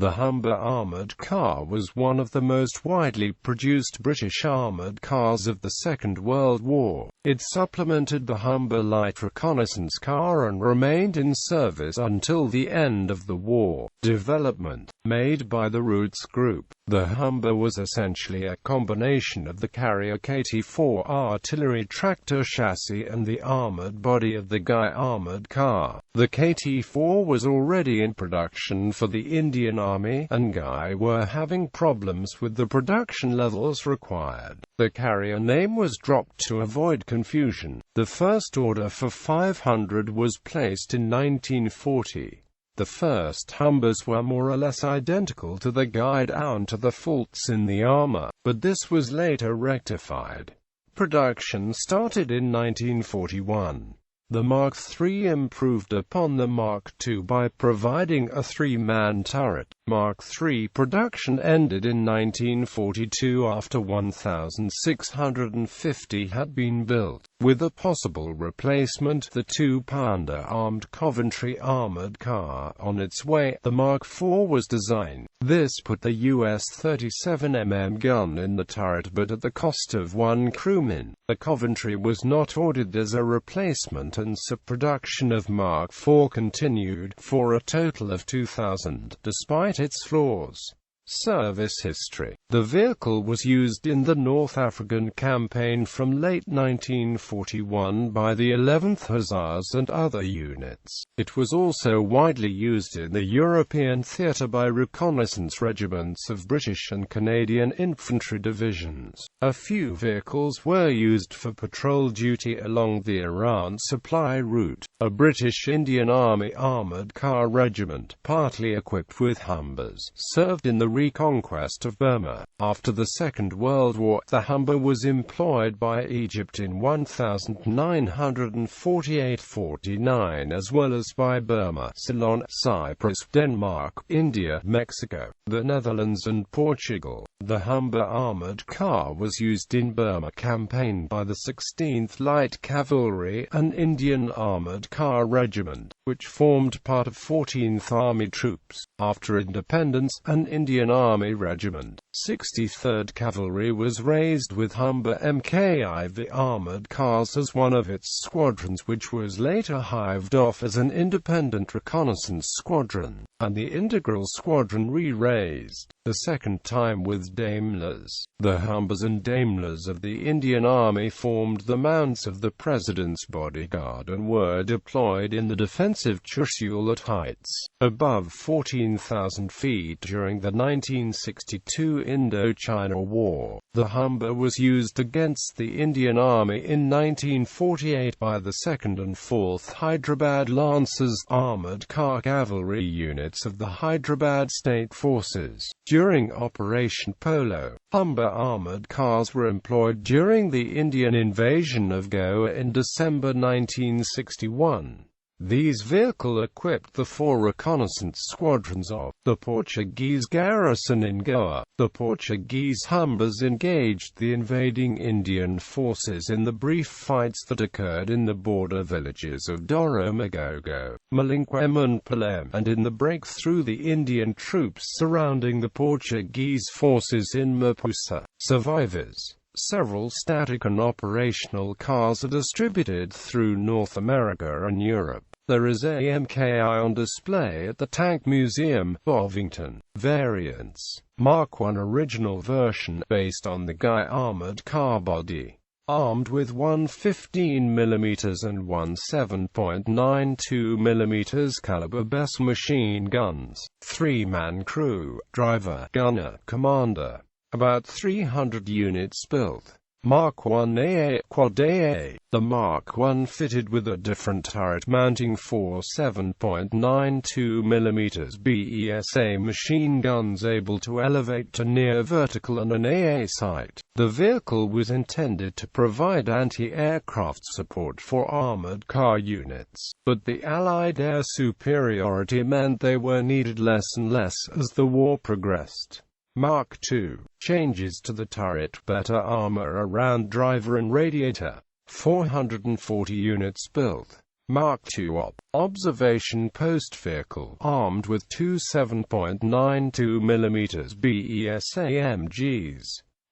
The Humber Armoured Car was one of the most widely produced British armoured cars of the Second World War. It supplemented the Humber Light Reconnaissance Car and remained in service until the end of the war. Development made by the Rootes Group. The Humber was essentially a combination of the carrier KT-4 artillery tractor chassis and the armoured body of the Guy armoured car. The KT-4 was already in production for the Indian Army, and Guy were having problems with the production levels required. The carrier name was dropped to avoid confusion. The first order for 500 was placed in 1940. The first Humbers were more or less identical to the Guy down to the faults in the armor, but this was later rectified. Production started in 1941. The Mark III improved upon the Mark II by providing a three-man turret. Mark III production ended in 1942 after 1,650 had been built. With a possible replacement, the two-pounder armed Coventry armored car on its way, the Mark IV was designed. This put the US 37mm gun in the turret, but at the cost of one crewman. The Coventry was not ordered as a replacement, and so production of Mark IV continued for a total of 2,000, despite its flaws. Service history. The vehicle was used in the North African campaign from late 1941 by the 11th Hussars and other units. It was also widely used in the European theatre by reconnaissance regiments of British and Canadian infantry divisions. A few vehicles were used for patrol duty along the Iran supply route. A British Indian Army armoured car regiment, partly equipped with Humbers, served in the reconquest of Burma. After the Second World War, the Humber was employed by Egypt in 1948–49 as well as by Burma, Ceylon, Cyprus, Denmark, India, Mexico, the Netherlands and Portugal. The Humber Armoured Car was used in Burma campaign by the 16th Light Cavalry, an Indian Armoured Car regiment, which formed part of 14th Army troops. After independence, an Indian Army regiment, 63rd Cavalry, was raised with Humber MKIV armoured cars as one of its squadrons, which was later hived off as an independent reconnaissance squadron, and the integral squadron re-raised, the second time with Daimlers. The Humbers and Daimlers of the Indian Army formed the mounts of the President's bodyguard and were deployed in the defensive Churchill at heights above 14,000 feet during the 1962 Indochina War. The Humber was used against the Indian Army in 1948 by the 2nd and 4th Hyderabad Lancers, armoured car cavalry units of the Hyderabad State Forces. During Operation Polo, Humber armoured cars were employed during the Indian invasion of Goa in December 1961. These vehicles equipped the four reconnaissance squadrons of the Portuguese garrison in Goa. The Portuguese Humbers engaged the invading Indian forces in the brief fights that occurred in the border villages of Doromagogo, Malinquem and Palem, and in the break through the Indian troops surrounding the Portuguese forces in Mapusa. Survivors. Several static and operational cars are distributed through North America and Europe. There is a MKI on display at the Tank Museum, Bovington. Variants. Mark I original version, based on the Guy armoured car body. Armed with one 15mm and one 7.92mm caliber BES machine guns. Three-man crew, driver, gunner, commander. About 300 units built. Mark I AA Quad AA. The Mark I fitted with a different turret mounting four 7.92mm BESA machine guns able to elevate to near vertical and an AA sight. The vehicle was intended to provide anti-aircraft support for armoured car units, but the Allied air superiority meant they were needed less and less as the war progressed. Mark II. Changes to the turret, better armor around driver and radiator. 440 units built. Mark II observation post vehicle, armed with two 7.92mm BES AMGs.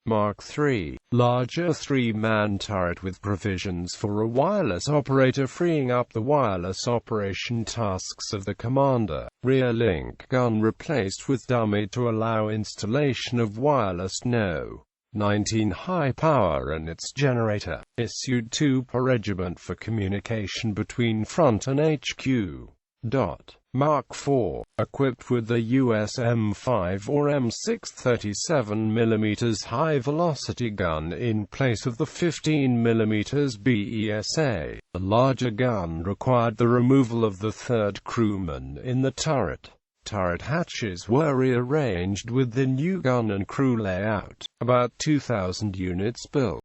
Mark III, larger three-man turret with provisions for a wireless operator, freeing up the wireless operation tasks of the commander. Rear link gun replaced with dummy to allow installation of wireless No. 19 high power and its generator, issued 2 per regiment for communication between front and HQ. Mark IV, equipped with the US M5 or M6 37mm high-velocity gun in place of the 15mm BESA. The larger gun required the removal of the third crewman in the turret. Turret hatches were rearranged with the new gun and crew layout. About 2,000 units built.